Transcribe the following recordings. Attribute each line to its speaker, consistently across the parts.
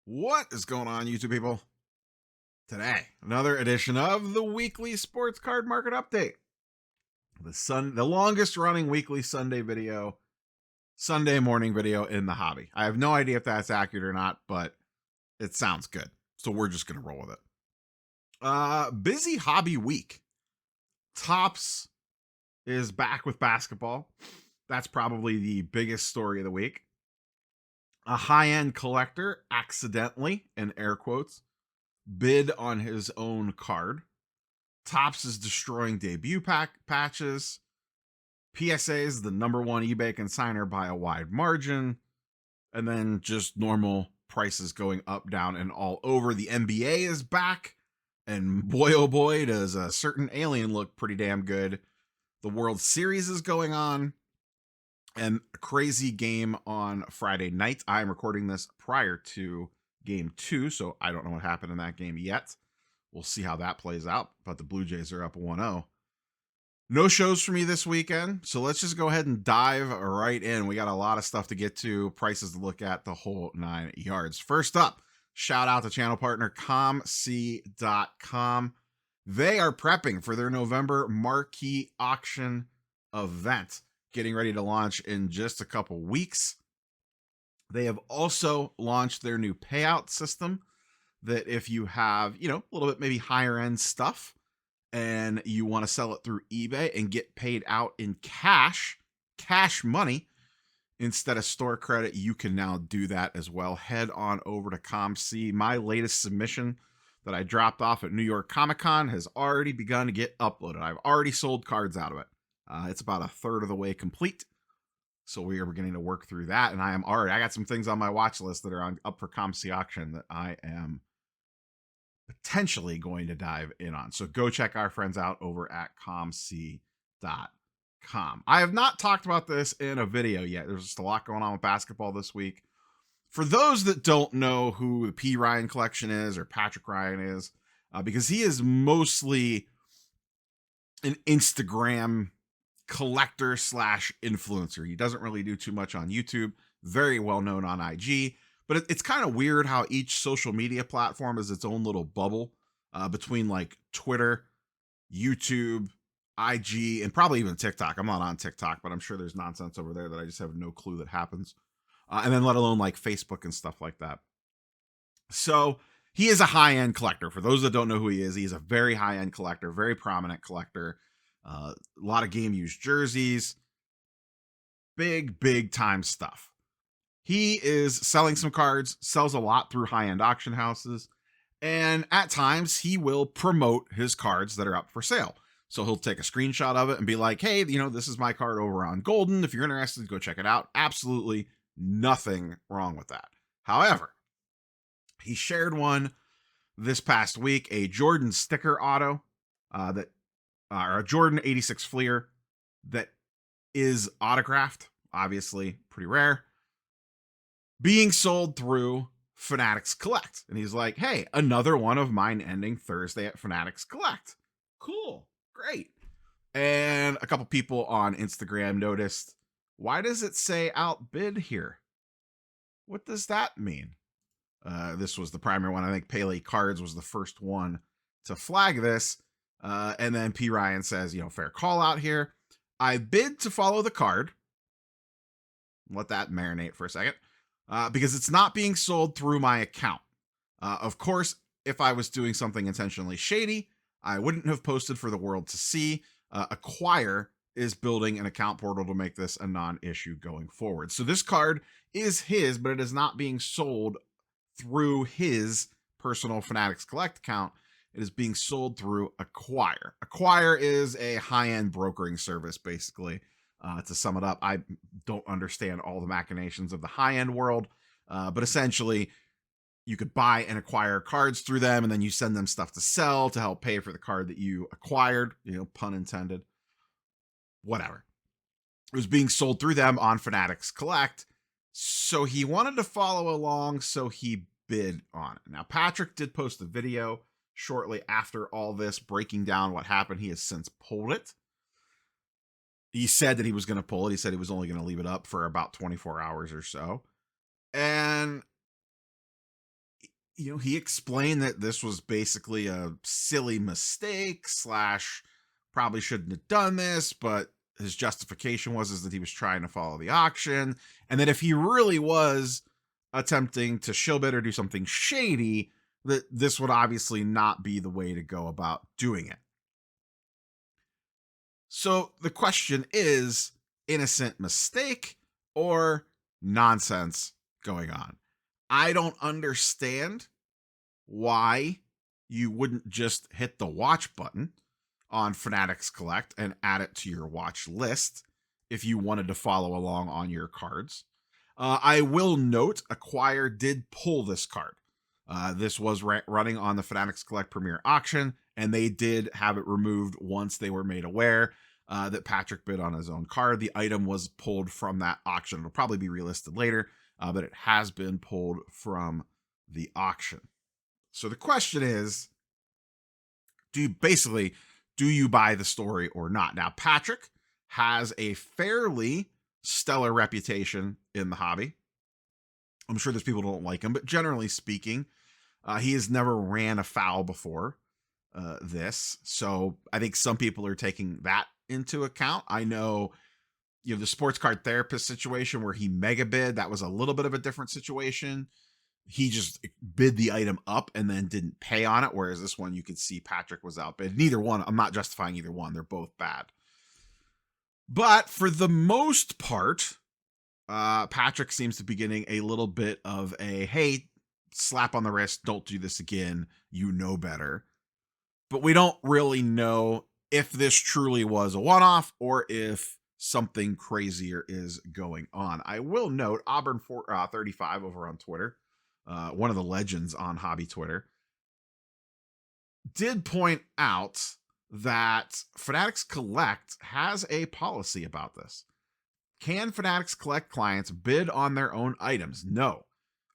Speaker 1: What is going on, YouTube people? Today, another edition of the weekly sports card market update. The longest running weekly Sunday morning video in the hobby. I have no idea if that's accurate or not, but it sounds good. So we're just gonna roll with it. Busy hobby week. Topps is back with basketball. That's probably the biggest story of the week. A high-end collector accidentally, in air quotes, bid on his own card. Topps is destroying debut patches. PSA is the number one eBay consigner by a wide margin. And then just normal prices going up, down, and all over. The NBA is back. And boy, oh boy, does a certain alien look pretty damn good. The World Series is going on. And a crazy game on Friday night. I'm recording this prior to game 2, so I don't know what happened in that game yet. We'll see how that plays out, but the Blue Jays are up 1-0. No shows for me this weekend, so let's just go ahead and dive right in. We got a lot of stuff to get to, prices to look at, the whole 9 yards. First up, shout out to channel partner comc.com. They are prepping for their November marquee auction event, getting ready to launch in just a couple weeks. They have also launched their new payout system that if you have, a little bit maybe higher end stuff and you want to sell it through eBay and get paid out in cash money instead of store credit, you can now do that as well. Head on over to ComC. My latest submission that I dropped off at New York Comic Con has already begun to get uploaded. I've already sold cards out of it. It's about a third of the way complete. So we are beginning to work through that. And I got some things on my watch list that are up for ComC auction that I am potentially going to dive in on. So go check our friends out over at comc.com. I have not talked about this in a video yet. There's just a lot going on with basketball this week. For those that don't know who the P. Ryan collection is or Patrick Ryan is, because he is mostly an Instagram collector / influencer. He doesn't really do too much on YouTube. Very well known on IG. But it's kind of weird how each social media platform is its own little bubble between like Twitter, YouTube, IG, and probably even TikTok. I'm not on TikTok, but I'm sure there's nonsense over there that I just have no clue that happens. And then let alone like Facebook and stuff like that. So he is a high-end collector. For those that don't know who he is a very high-end collector, very prominent collector. A lot of game-used jerseys. Big time stuff. He is selling some cards, sells a lot through high-end auction houses, and at times he will promote his cards that are up for sale. So he'll take a screenshot of it and be like, hey, this is my card over on Golden. If you're interested, go check it out. Absolutely nothing wrong with that. However, he shared one this past week, a Jordan sticker auto or a Jordan 86 Fleer that is autographed, obviously pretty rare, being sold through Fanatics Collect. And he's like, hey, another one of mine ending Thursday at Fanatics Collect. Cool, great. And a couple people on Instagram noticed, why does it say outbid here? What does that mean? This was the primary one. I think Pele Cards was the first one to flag this. And then P. Ryan says, fair call out here. I bid to follow the card. Let that marinate for a second. Because it's not being sold through my account. Of course, if I was doing something intentionally shady, I wouldn't have posted for the world to see. Acquire is building an account portal to make this a non-issue going forward. So this card is his, but it is not being sold through his personal Fanatics Collect account. It is being sold through Acquire. Acquire is a high-end brokering service, basically. To sum it up, I don't understand all the machinations of the high-end world, but essentially, you could buy and acquire cards through them, and then you send them stuff to sell to help pay for the card that you acquired, pun intended. Whatever. It was being sold through them on Fanatics Collect, so he wanted to follow along, so he bid on it. Now, Patrick did post a video shortly after all this, breaking down what happened. He has since pulled it. He said that he was going to pull it. He said he was only going to leave it up for about 24 hours or so. And he explained that this was basically a silly mistake slash probably shouldn't have done this, but his justification was that he was trying to follow the auction, and that if he really was attempting to shill bid or do something shady, that this would obviously not be the way to go about doing it. So the question is, innocent mistake or nonsense going on? I don't understand why you wouldn't just hit the watch button on Fanatics Collect and add it to your watch list if you wanted to follow along on your cards. I will note, Acquire did pull this card. This was running on the Fanatics Collect Premier Auction, and they did have it removed once they were made aware that Patrick bid on his own card. The item was pulled from that auction. It'll probably be relisted later, but it has been pulled from the auction. So the question is, do you buy the story or not? Now, Patrick has a fairly stellar reputation in the hobby. I'm sure there's people who don't like him, but generally speaking, he has never ran afoul before this. So I think some people are taking that into account. I know, the sports card therapist situation where he mega bid, that was a little bit of a different situation. He just bid the item up and then didn't pay on it. Whereas this one, you could see Patrick was outbid. Neither one, I'm not justifying either one. They're both bad. But for the most part, Patrick seems to be getting a little bit of a, hey, slap on the wrist, don't do this again, you know better. But we don't really know if this truly was a one-off or if something crazier is going on. I will note Auburn 35 over on Twitter, one of the legends on hobby Twitter, did point out that Fanatics Collect has a policy about this. Can Fanatics Collect clients bid on their own items? No.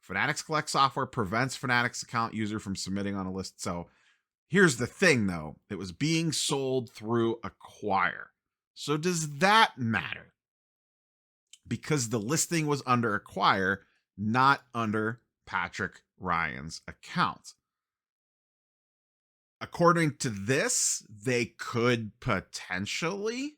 Speaker 1: Fanatics Collect software prevents Fanatics account user from submitting on a list. So here's the thing, though. It was being sold through Acquire. So does that matter? Because the listing was under Acquire, not under Patrick Ryan's account. According to this, they could potentially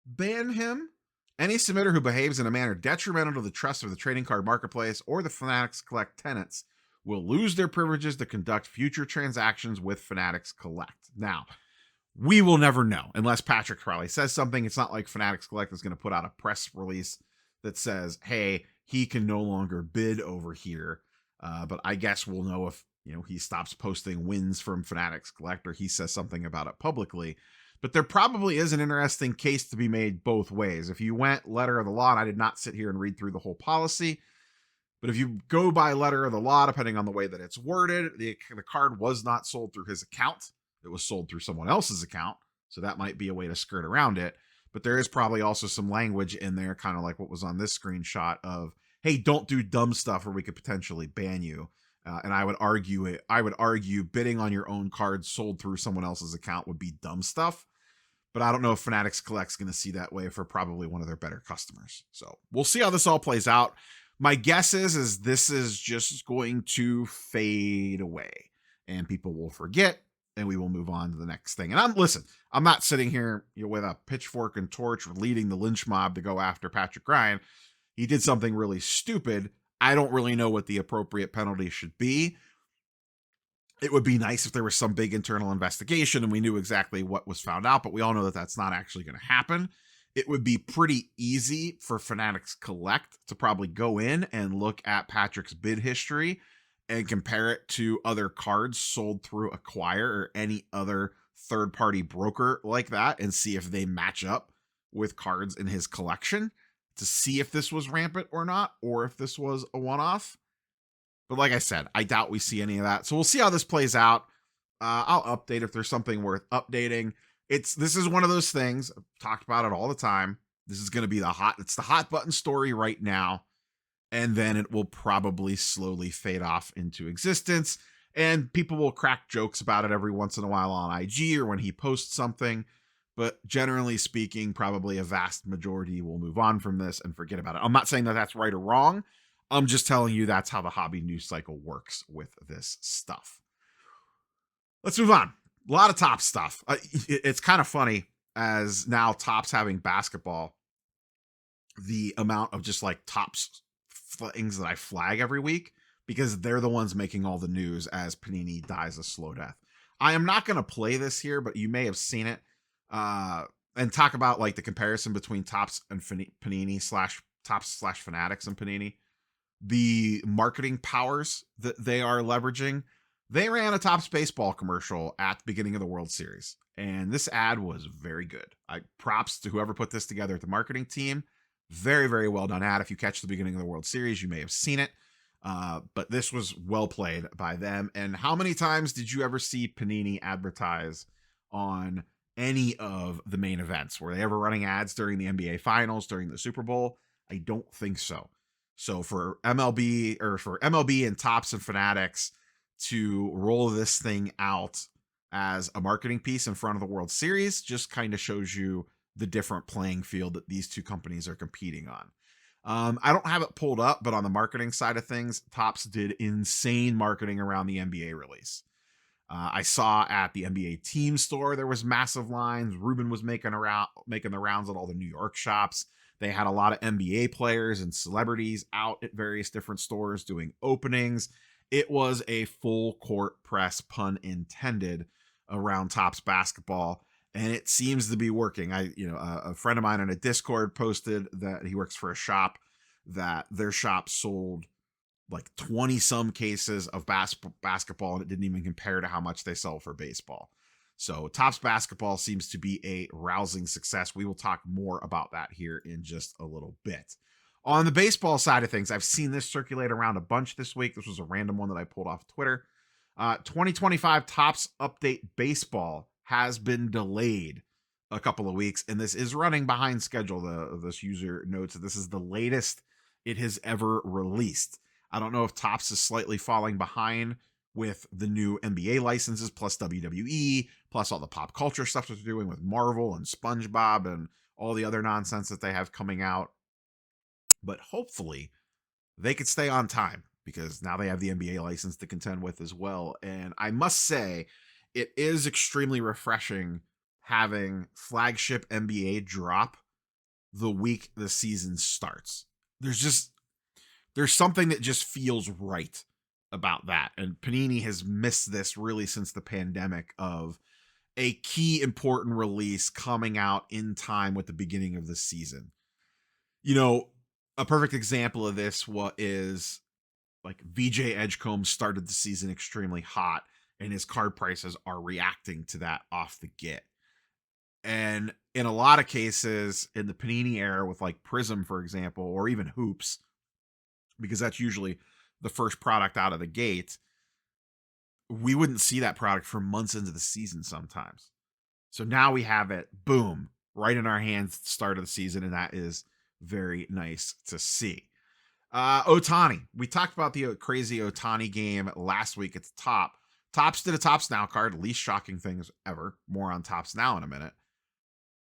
Speaker 1: ban him. Any submitter who behaves in a manner detrimental to the trust of the trading card marketplace or the Fanatics Collect tenants will lose their privileges to conduct future transactions with Fanatics Collect. Now, we will never know unless Patrick probably says something. It's not like Fanatics Collect is going to put out a press release that says, hey, he can no longer bid over here. But I guess we'll know if he stops posting wins from Fanatics Collect or he says something about it publicly. But there probably is an interesting case to be made both ways. If you went letter of the law, and I did not sit here and read through the whole policy, but if you go by letter of the law, depending on the way that it's worded, the card was not sold through his account. It was sold through someone else's account. So that might be a way to skirt around it. But there is probably also some language in there, kind of like what was on this screenshot of, hey, don't do dumb stuff or we could potentially ban you. And I would argue bidding on your own cards sold through someone else's account would be dumb stuff. But I don't know if Fanatics Collect's going to see that way for probably one of their better customers. So we'll see how this all plays out. My guess is this is just going to fade away and people will forget and we will move on to the next thing. And I'm not sitting here with a pitchfork and torch leading the lynch mob to go after Patrick Ryan. He did something really stupid. I don't really know what the appropriate penalty should be. It would be nice if there was some big internal investigation and we knew exactly what was found out, but we all know that that's not actually going to happen. It would be pretty easy for Fanatics Collect to probably go in and look at Patrick's bid history and compare it to other cards sold through Acquire or any other third-party broker like that and see if they match up with cards in his collection to see if this was rampant or not, or if this was a one-off. But like I said, I doubt we see any of that. So we'll see how this plays out. I'll update if there's something worth updating. This is one of those things. I've talked about it all the time. This is going to be the hot button story right now. And then it will probably slowly fade off into existence. And people will crack jokes about it every once in a while on IG or when he posts something. But generally speaking, probably a vast majority will move on from this and forget about it. I'm not saying that that's right or wrong. I'm just telling you that's how the hobby news cycle works with this stuff. Let's move on. A lot of top stuff. It's kind of funny as now Topps having basketball, the amount of just like Topps things that I flag every week, because they're the ones making all the news as Panini dies a slow death. I am not going to play this here, but you may have seen it, and talk about like the comparison between Topps and Panini slash Topps slash Fanatics and Panini. The marketing powers that they are leveraging. They ran a Topps baseball commercial at the beginning of the World Series, and this ad was very good. Props to whoever put this together at the marketing team. Very, very well done ad. If you catch the beginning of the World Series, you may have seen it. But this was well played by them. And how many times did you ever see Panini advertise on any of the main events? Were they ever running ads during the NBA Finals, during the Super Bowl? I don't think so. So for MLB and Topps and Fanatics to roll this thing out as a marketing piece in front of the World Series just kind of shows you the different playing field that these two companies are competing on. I don't have it pulled up, but on the marketing side of things, Topps did insane marketing around the NBA release. I saw at the NBA team store, there was massive lines. Ruben was making the rounds at all the New York shops. They had a lot of NBA players and celebrities out at various different stores doing openings. It was a full court press, pun intended, around Topps basketball, and it seems to be working. A friend of mine on a Discord posted that he works for a shop that their shop sold like 20 some cases of basketball, and it didn't even compare to how much they sell for baseball. So Topps basketball seems to be a rousing success. We will talk more about that here in just a little bit. On the baseball side of things, I've seen this circulate around a bunch this week. This was a random one that I pulled off Twitter. 2025 Topps Update Baseball has been delayed a couple of weeks, and this is running behind schedule. This user notes that this is the latest it has ever released. I don't know if Topps is slightly falling behind with the new NBA licenses, plus WWE, plus all the pop culture stuff that they're doing with Marvel and SpongeBob and all the other nonsense that they have coming out. But hopefully they could stay on time, because now they have the NBA license to contend with as well. And I must say, it is extremely refreshing having Flagship NBA drop the week the season starts. There's something that just feels right about that. And Panini has missed this really since the pandemic, of a key important release coming out in time with the beginning of the season. A perfect example of this is like VJ Edgecombe started the season extremely hot, and his card prices are reacting to that off the get. And in a lot of cases in the Panini era with like Prism, for example, or even Hoops, because that's usually the first product out of the gate, we wouldn't see that product for months into the season sometimes. So now we have it, boom, right in our hands at the start of the season, and that is very nice to see. Ohtani. We talked about the crazy Ohtani game last week at the top. Topps did a Topps Now card, least shocking things ever. More on Topps Now in a minute.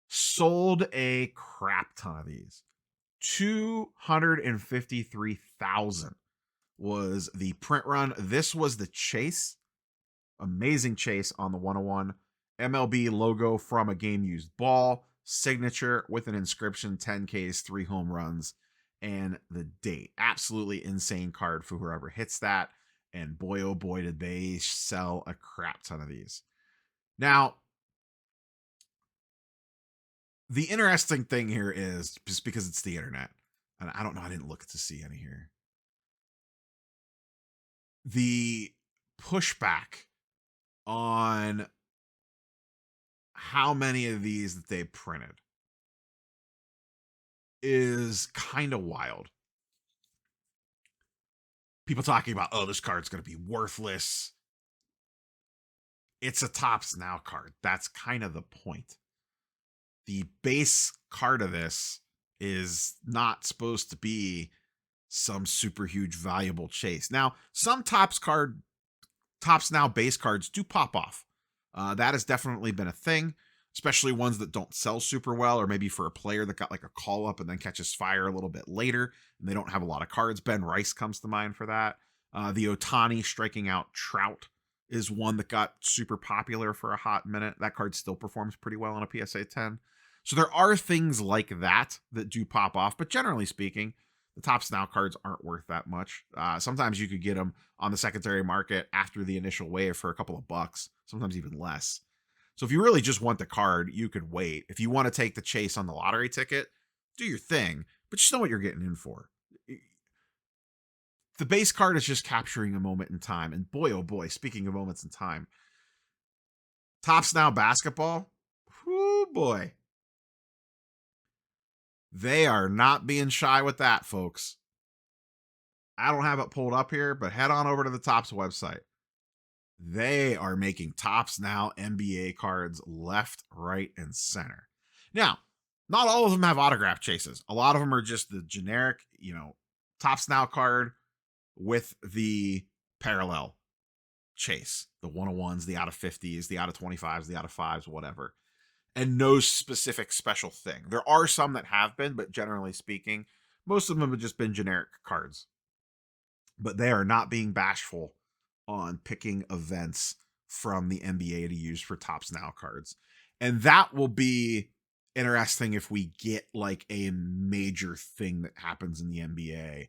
Speaker 1: Sold a crap ton of these. 253,000 was the print run. This was the chase. Amazing chase on the 101. MLB logo from a game used ball. Signature with an inscription, 10 Ks, 3 home runs, and the date. Absolutely insane card for whoever hits that. And boy, oh boy, did they sell a crap ton of these. Now, the interesting thing here is, just because it's the internet, and I don't know, I didn't look to see any here, the pushback on how many of these that they printed is kind of wild. People talking about, oh, this card's going to be worthless. It's a Topps Now card. That's kind of the point. The base card of this is not supposed to be some super huge valuable chase. Now, some Topps Now base cards do pop off. That has definitely been a thing. especially ones that don't sell super well, or maybe for a player that got like a call up and then catches fire a little bit later and they don't have a lot of cards. Ben Rice comes to mind for that. The Ohtani striking out Trout is one that got super popular for a hot minute. That card still performs pretty well on a PSA 10. So there are things like that that do pop off, but generally speaking, the Topps Now cards aren't worth that much. Sometimes you could get them on the secondary market after the initial wave for a couple of bucks, sometimes even less. So if you really just want the card, you could wait. If you want to take the chase on the lottery ticket, do your thing, but just know what you're getting in for. The base card is just capturing a moment in time. And boy, oh boy, speaking of moments in time, Topps Now basketball, whoo boy. They are not being shy with that, folks. I don't have it pulled up here, but head on over to the Topps website. They are making Topps Now NBA cards left, right, and center. Now, not all of them have autograph chases. A lot of them are just the generic, Topps Now card with the parallel chase, the 101s, the out of 50s, the out of 25s, the out of 5s, whatever. And no specific special thing. There are some that have been, but generally speaking, most of them have just been generic cards. But they are not being bashful on picking events from the NBA to use for Topps Now cards. And that will be interesting if we get like a major thing that happens in the NBA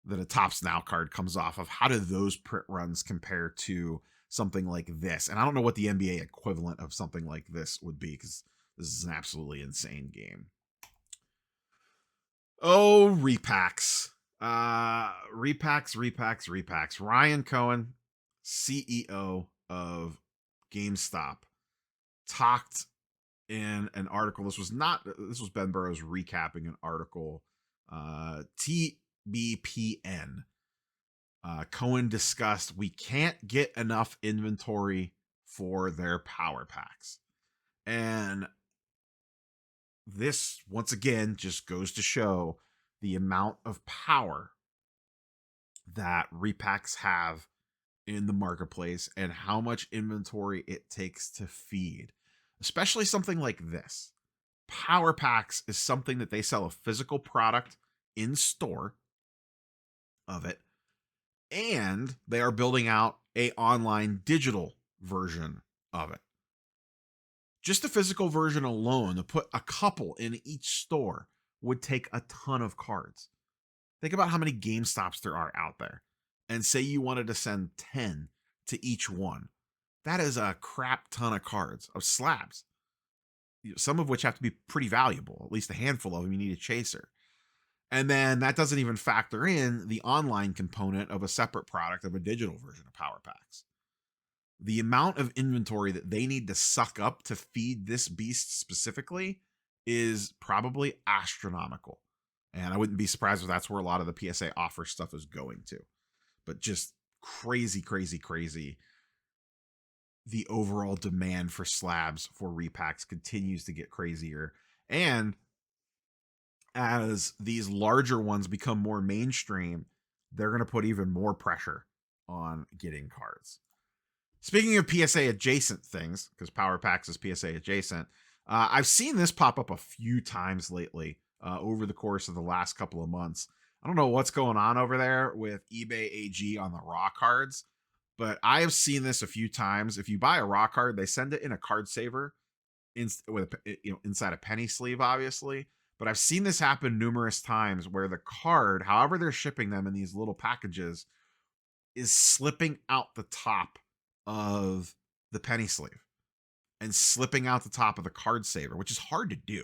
Speaker 1: that a Topps Now card comes off of. How do those print runs compare to something like this? And I don't know what the NBA equivalent of something like this would be, because this is an absolutely insane game. Oh, repacks. Repacks. Ryan Cohen, CEO of GameStop, talked in an article. This was Ben Burrows recapping an article. TBPN. Cohen discussed we can't get enough inventory for their power packs. And this, once again, just goes to show the amount of power that repacks have in the marketplace and how much inventory it takes to feed, especially something like this. Power packs is something that they sell a physical product in store of it, and they are building out a online digital version of it. Just the physical version alone, to put a couple in each store, would take a ton of cards. Think about how many GameStops there are out there, and say you wanted to send 10 to each one. That is a crap ton of cards, of slabs, some of which have to be pretty valuable. At least a handful of them you need a chaser. And then that doesn't even factor in the online component of a separate product of a digital version of Power Packs. The amount of inventory that they need to suck up to feed this beast specifically is probably astronomical. And I wouldn't be surprised if that's where a lot of the PSA offer stuff is going to. But just crazy. The overall demand for slabs for repacks continues to get crazier. And as these larger ones become more mainstream, they're going to put even more pressure on getting cards. Speaking of PSA adjacent things, because Power Packs is PSA adjacent, I've seen this pop up a few times lately over the course of the last couple of months. I don't know what's going on over there with eBay AG on the raw cards, but I have seen this a few times. If you buy a raw card, they send it in a card saver inside a penny sleeve, obviously. But I've seen this happen numerous times where the card, however they're shipping them in these little packages, is slipping out the top of the penny sleeve and slipping out the top of the card saver, which is hard to do.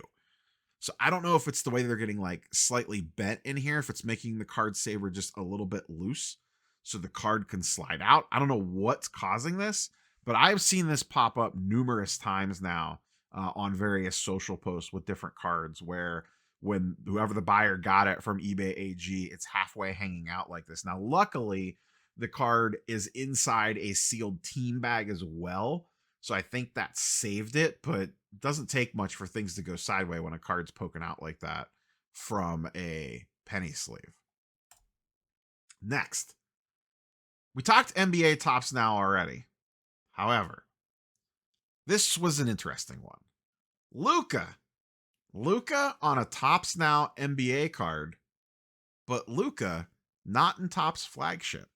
Speaker 1: So I don't know if it's the way they're getting like slightly bent in here, if it's making the card saver just a little bit loose so the card can slide out. I don't know what's causing this, but I've seen this pop up numerous times now on various social posts with different cards, where when whoever the buyer got it from eBay AG, it's halfway hanging out like this. Now, luckily, the card is inside a sealed team bag as well, so I think that saved it, but it doesn't take much for things to go sideways when a card's poking out like that from a penny sleeve. Next, we talked NBA Topps Now already. However, this was an interesting one. Luka. Luka on a Topps Now NBA card, but Luka not in Topps Flagship.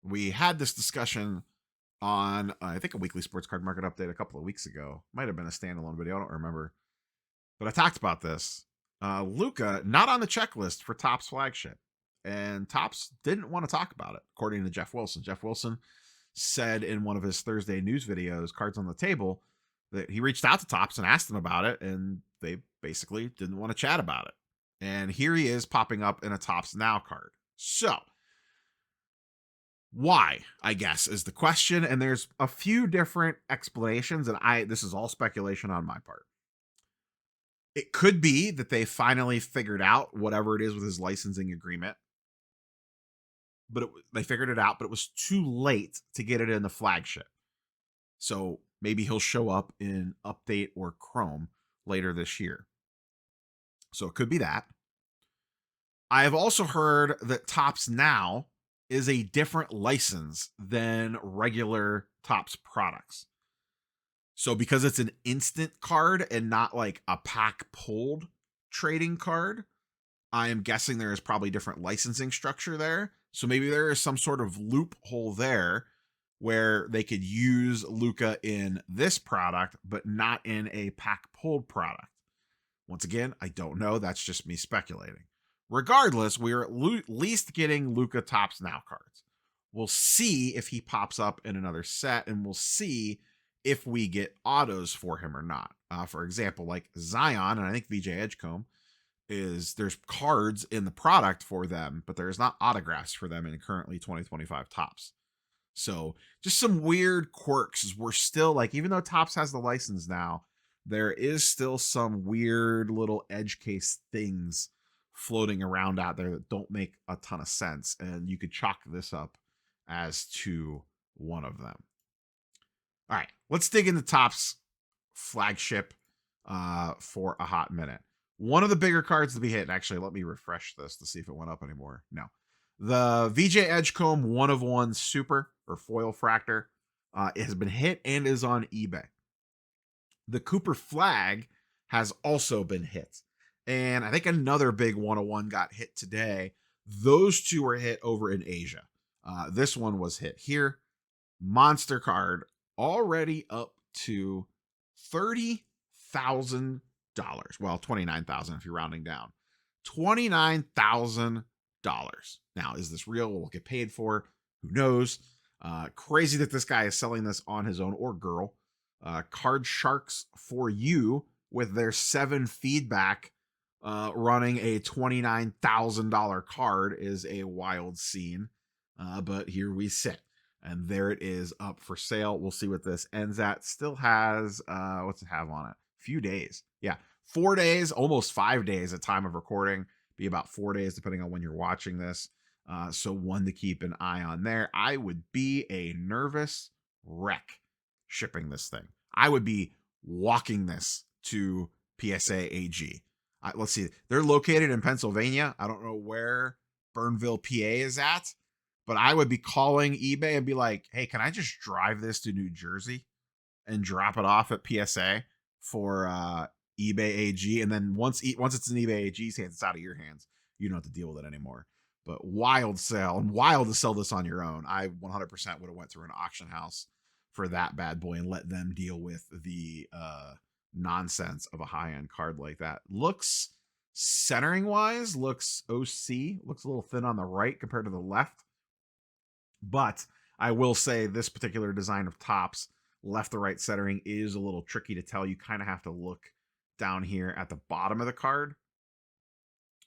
Speaker 1: We had this discussion on, I think, a weekly sports card market update a couple of weeks ago. Might have been a standalone video. I don't remember. But I talked about this. Luka not on the checklist for Topps Flagship. And Topps didn't want to talk about it, according to Jeff Wilson. Jeff Wilson said in one of his Thursday news videos, Cards on the Table, that he reached out to Topps and asked them about it, and they basically didn't want to chat about it. And here he is popping up in a Topps Now card. So, why, I guess, is the question. And there's a few different explanations, and this is all speculation on my part. It could be that they finally figured out whatever it is with his licensing agreement. But they figured it out, but it was too late to get it in the Flagship. So maybe he'll show up in Update or Chrome later this year. So it could be that. I have also heard that Topps Now is a different license than regular Topps products. So because it's an instant card and not like a pack pulled trading card, I am guessing there is probably different licensing structure there. So maybe there is some sort of loophole there where they could use Luka in this product, but not in a pack pulled product. Once again, I don't know. That's just me speculating. Regardless, we are at least getting Luka Topps Now cards. We'll see if he pops up in another set, and we'll see if we get autos for him or not. For example, like Zion, and I think VJ Edgecombe, there's cards in the product for them, but there's not autographs for them in currently 2025 Topps. So just some weird quirks. We're still like, even though Topps has the license now, there is still some weird little edge case things floating around out there that don't make a ton of sense. And you could chalk this up as to one of them. All right, let's dig into Topps Flagship for a hot minute. One of the bigger cards to be hit, actually, let me refresh this to see if it went up anymore. No. The VJ Edgecombe 1/1 Super or Foil Fractor it has been hit and is on eBay. The Cooper Flag has also been hit. And I think another big 1/1 got hit today. Those two were hit over in Asia. This one was hit here. Monster card already up to $30,000. Well, $29,000 if you're rounding down. $29,000. Now, is this real? Will it get paid for? Who knows? Crazy that this guy is selling this on his own, or girl. Card Sharks for You with their 7 feedback running a $29,000 card is a wild scene. But here we sit. And there it is up for sale. We'll see what this ends at. Still has, what's it have on it? Few days. Yeah, 4 days, almost 5 days at time of recording. Be about 4 days depending on when you're watching this. So one to keep an eye on there. I would be a nervous wreck shipping this thing. I would be walking this to PSA AG. Let's see. They're located in Pennsylvania. I don't know where Burnville, PA is at, but I would be calling eBay and be like, hey, can I just drive this to New Jersey and drop it off at PSA for eBay AG? And then once it's in eBay AG's hands, it's out of your hands. You don't have to deal with it anymore. But wild sale, and wild to sell this on your own. I 100% would have went through an auction house for that bad boy and let them deal with the nonsense of a high-end card like that. Looks, centering wise, looks OC, looks a little thin on the right compared to the left. But I will say this particular design of Topps, left to right centering is a little tricky to tell. You kind of have to look down here at the bottom of the card,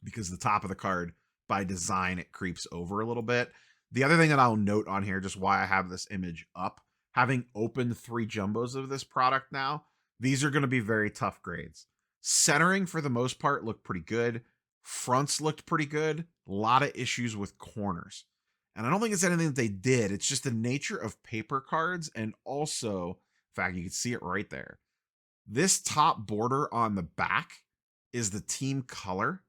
Speaker 1: because the top of the card, by design, it creeps over a little bit. The other thing that I'll note on here, just why I have this image up, having opened 3 jumbos of this product now, these are going to be very tough grades. Centering, for the most part, looked pretty good. Fronts looked pretty good. A lot of issues with corners. And I don't think it's anything that they did. It's just the nature of paper cards, and also, in fact, you can see it right there. This top border on the back is the team color.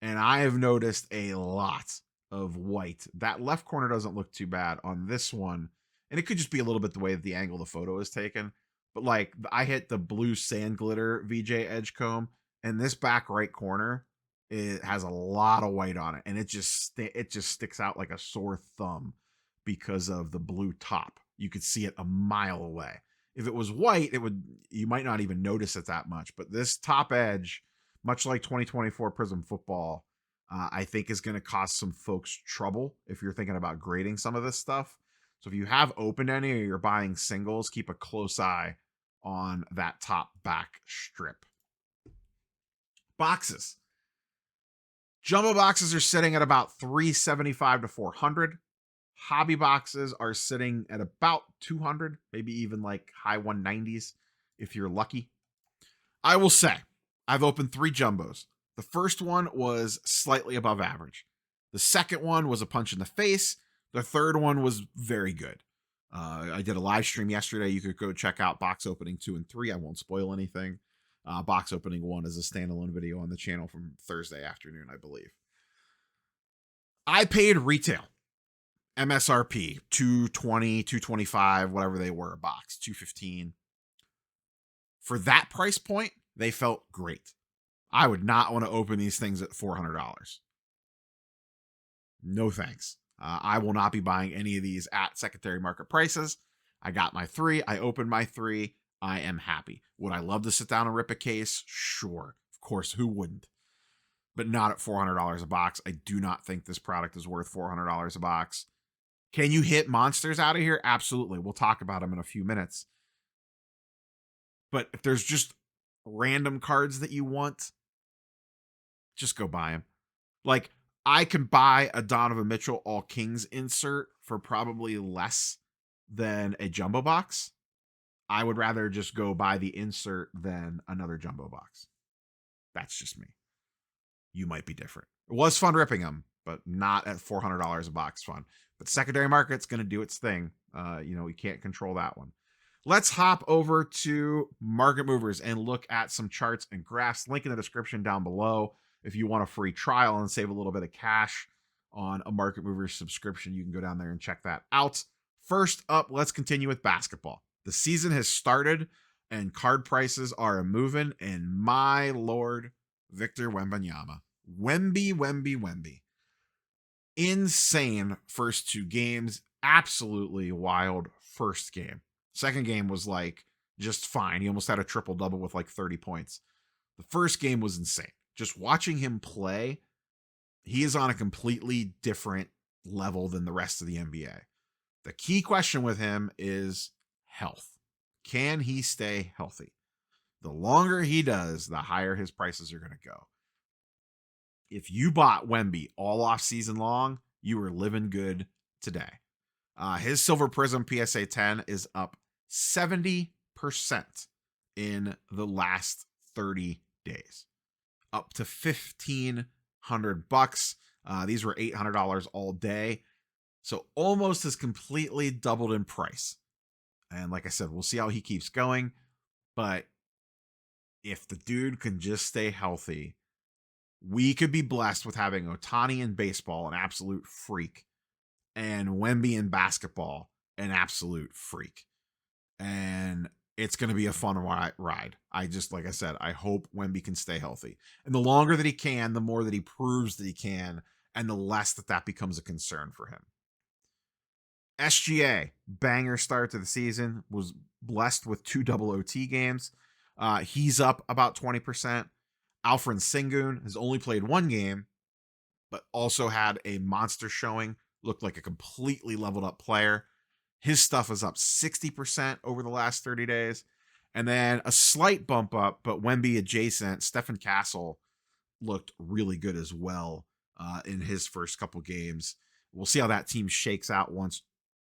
Speaker 1: And I have noticed a lot of white. That left corner doesn't look too bad on this one. And it could just be a little bit the way that the angle of the photo is taken. but like I hit the blue sand glitter VJ Edgecomb, and this back right corner, it has a lot of white on it, and it just sticks out like a sore thumb because of the blue top. You could see it a mile away. If it was white, you might not even notice it that much. But this top edge, much like 2024 Prism Football, I think is going to cause some folks trouble if you're thinking about grading some of this stuff. So if you have opened any or you're buying singles, keep a close eye on that top back strip. Boxes. Jumbo boxes are sitting at about $375 to $400. Hobby boxes are sitting at about $200, maybe even like high 190s if you're lucky. I will say, I've opened 3 jumbos. The first one was slightly above average. The second one was a punch in the face. The third one was very good. I did a live stream yesterday. You could go check out box opening 2 and 3. I won't spoil anything. Box opening 1 is a standalone video on the channel from Thursday afternoon, I believe. I paid retail. MSRP, $220, $225, whatever they were a box, $215. For that price point, they felt great. I would not want to open these things at $400. No thanks. I will not be buying any of these at secondary market prices. I got my 3. I opened my 3. I am happy. Would I love to sit down and rip a case? Sure. Of course, who wouldn't? But not at $400 a box. I do not think this product is worth $400 a box. Can you hit monsters out of here? Absolutely. We'll talk about them in a few minutes. But if there's just random cards that you want, just go buy them. Like, I can buy a Donovan Mitchell All Kings insert for probably less than a jumbo box. I would rather just go buy the insert than another jumbo box. That's just me. You might be different. It was fun ripping them, but not at $400 a box fun. But secondary market's going to do its thing. We can't control that one. Let's hop over to Market Movers and look at some charts and graphs. Link in the description down below. If you want a free trial and save a little bit of cash on a Market Movers subscription, you can go down there and check that out. First up, let's continue with basketball. The season has started and card prices are moving, and my lord, Victor Wembanyama. Wemby. Insane first 2 games. Absolutely wild first game. Second game was like just fine. He almost had a triple-double with like 30 points. The first game was insane. Just watching him play, he is on a completely different level than the rest of the NBA. The key question with him is health. Can he stay healthy? The longer he does, the higher his prices are going to go. If you bought Wemby all off season long, you were living good today. His Silver Prism PSA 10 is up 70% in the last 30 days, up to $1,500. These were $800 all day. So almost has completely doubled in price. And like I said, we'll see how he keeps going. But if the dude can just stay healthy, we could be blessed with having Ohtani in baseball, an absolute freak, and Wemby in basketball, an absolute freak. And it's going to be a fun ride. Like I said, I hope Wemby can stay healthy. And the longer that he can, the more that he proves that he can, and the less that becomes a concern for him. SGA, banger start to the season, was blessed with 2 double OT games. He's up about 20%. Alfred Sengun has only played 1 game, but also had a monster showing. Looked like a completely leveled up player. His stuff is up 60% over the last 30 days. And then a slight bump up, but Wemby adjacent, Stephen Castle looked really good as well in his first couple games. We'll see how that team shakes out once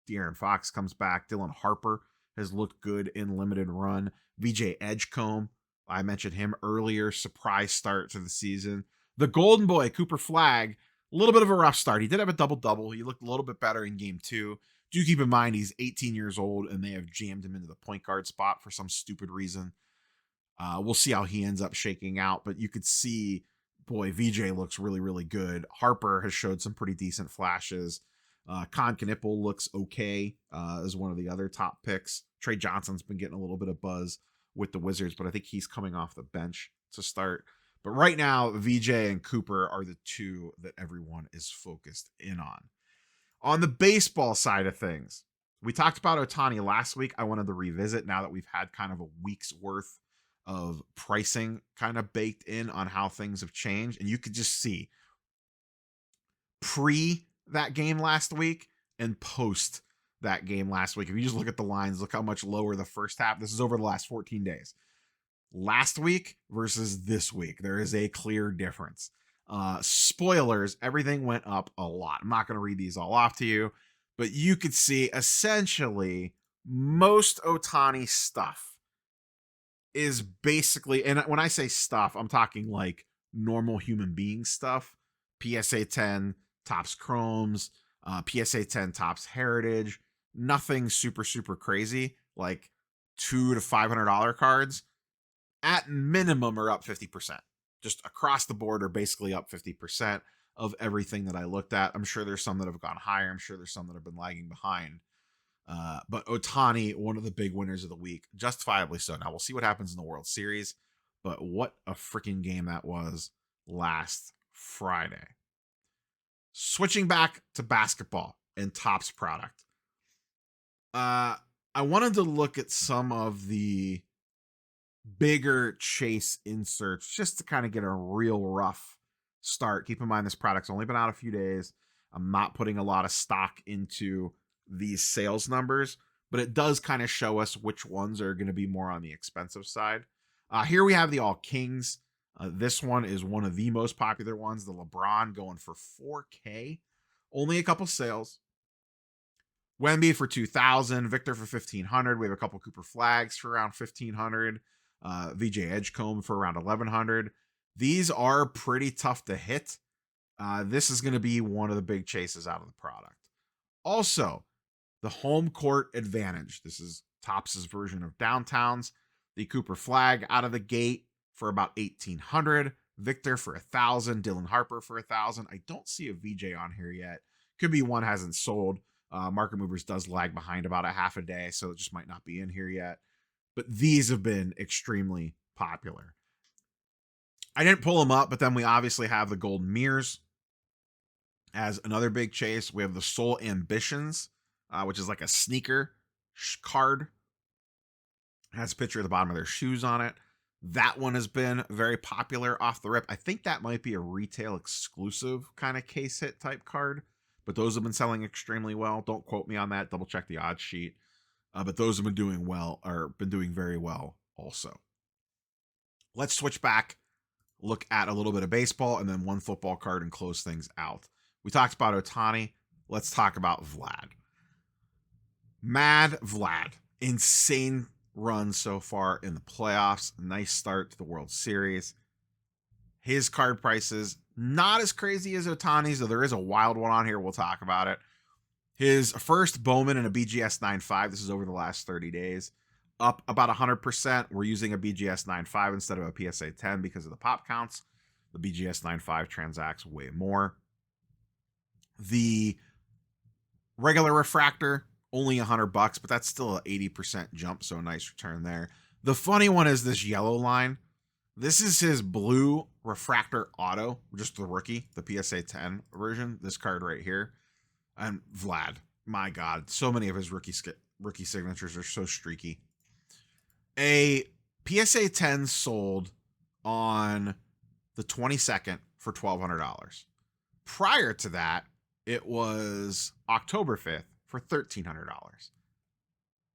Speaker 1: De'Aaron Fox comes back. Dylan Harper has looked good in limited run. VJ Edgecomb, I mentioned him earlier, surprise start to the season. The golden boy, Cooper Flagg, a little bit of a rough start. He did have a double-double. He looked a little bit better in game 2. Do keep in mind he's 18 years old and they have jammed him into the point guard spot for some stupid reason. We'll see how he ends up shaking out, but you could see, boy, VJ looks really, really good. Harper has showed some pretty decent flashes. Con Knipple looks okay as one of the other top picks. Trey Johnson's been getting a little bit of buzz with the Wizards, but I think he's coming off the bench to start. But right now, VJ and Cooper are the two that everyone is focused in on. On the baseball side of things, we talked about Ohtani last week. I wanted to revisit now that we've had kind of a week's worth of pricing kind of baked in on how things have changed. And you could just see pre that game last week and post that game last week. If you just look at the lines, look how much lower the first half. This is over the last 14 days. Last week versus this week, there is a clear difference. Spoilers, everything went up a lot. I'm not going to read these all off to you, but you could see essentially most Ohtani stuff is basically, and when I say stuff, I'm talking like normal human being stuff. PSA 10 tops chromes, PSA 10 tops heritage, nothing super, super crazy, like $200 to $500 cards at minimum are up 50%. Just across the board are basically up 50% of everything that I looked at. I'm sure there's some that have gone higher. I'm sure there's some that have been lagging behind. But Ohtani, one of the big winners of the week, justifiably so. Now we'll see what happens in the World Series, but what a freaking game that was last Friday. Switching back to basketball and Topps product. I wanted to look at some of the bigger chase inserts just to kind of get a real rough start. Keep in mind, this product's only been out a few days. I'm not putting a lot of stock into these sales numbers, but it does kind of show us which ones are going to be more on the expensive side. Here we have the All Kings. This one is one of the most popular ones, the LeBron going for $4K. Only a couple sales. Wemby for $2,000, Victor for $1,500. We have a couple Cooper Flags for around $1,500. VJ Edgecombe for around $1,100. These are pretty tough to hit. This is going to be one of the big chases out of the product. Also, the home court advantage. This is Topps' version of Downtowns. The Cooper Flag out of the gate for about $1,800. Victor for $1,000. Dylan Harper for $1,000. I don't see a VJ on here yet. Could be one hasn't sold. Market Movers does lag behind about a half a day, so it just might not be in here yet. But these have been extremely popular. I didn't pull them up, but then we obviously have the Golden Mirrors as another big chase. We have the Soul Ambitions, which is like a sneaker card. It has a picture at the bottom of their shoes on it. That one has been very popular off the rip. I think that might be a retail exclusive kind of case hit type card, but those have been selling extremely well. Don't quote me on that. Double check the odds sheet. But those have been doing well, or been doing very well also. Let's switch back, look at a little bit of baseball, and then one football card and close things out. We talked about Ohtani. Let's talk about Vlad. Mad Vlad. Insane run so far in the playoffs. Nice start to the World Series. His card prices, not as crazy as Ohtani's, though there is a wild one on here. We'll talk about it. His first Bowman and a BGS 9.5. This is over the last 30 days. Up about 100%. We're using a BGS 9.5 instead of a PSA 10 because of the pop counts. The BGS 9.5 transacts way more. The regular refractor, only $100, but that's still an 80% jump, so a nice return there. The funny one is this yellow line. This is his blue refractor auto, just the rookie, the PSA 10 version. This card right here. And Vlad, my God, so many of his rookie signatures are so streaky. A PSA 10 sold on the 22nd for $1,200. Prior to that, it was October 5th for $1,300.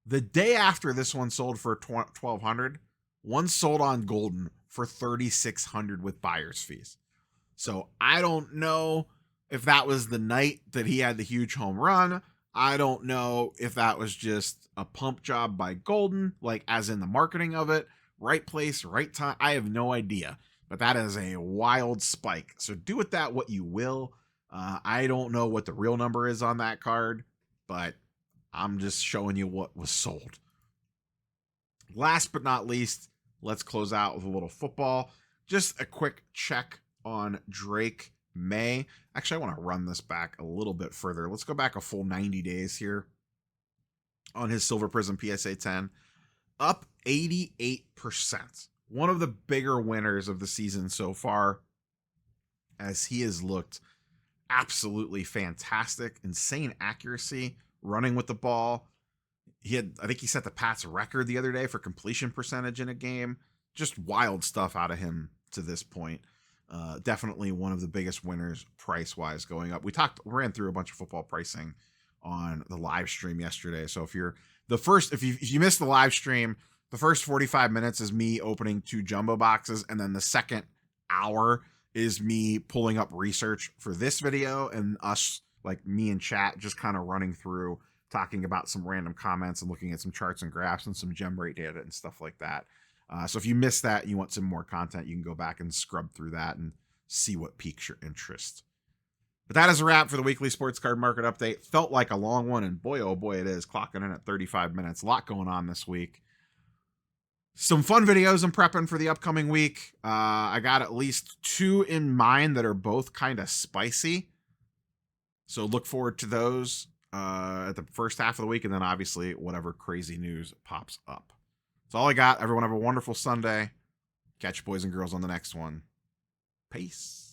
Speaker 1: The day after this one sold for $1,200, one sold on Golden for $3,600 with buyer's fees. So I don't know if that was the night that he had the huge home run. I don't know if that was just a pump job by Golden, like as in the marketing of it, right place, right time. I have no idea, but that is a wild spike. So do with that what you will. I don't know what the real number is on that card, but I'm just showing you what was sold. Last but not least, let's close out with a little football. Just a quick check on Drake May. Actually, I want to run this back a little bit further. Let's go back a full 90 days here. on his Silver Prism PSA 10, up 88%. One of the bigger winners of the season so far, as he has looked absolutely fantastic. Insane accuracy, running with the ball. I think he set the Pats record the other day for completion percentage in a game. Just wild stuff out of him to this point. Definitely one of the biggest winners price wise going up. We ran through a bunch of football pricing on the live stream yesterday. So if you missed the live stream, the first 45 minutes is me opening 2 jumbo boxes, and then the second hour is me pulling up research for this video, and us, like me and chat, just kind of running through, talking about some random comments and looking at some charts and graphs and some gem rate data and stuff like that. So if you missed that and you want some more content, you can go back and scrub through that and see what piques your interest. But that is a wrap for the weekly sports card market update. Felt like a long one, and boy, oh boy, it is. Clocking in at 35 minutes. A lot going on this week. Some fun videos I'm prepping for the upcoming week. I got at least 2 in mind that are both kind of spicy. So look forward to those at the first half of the week, and then obviously whatever crazy news pops up. That's all I got. Everyone have a wonderful Sunday. Catch you boys and girls on the next one. Peace.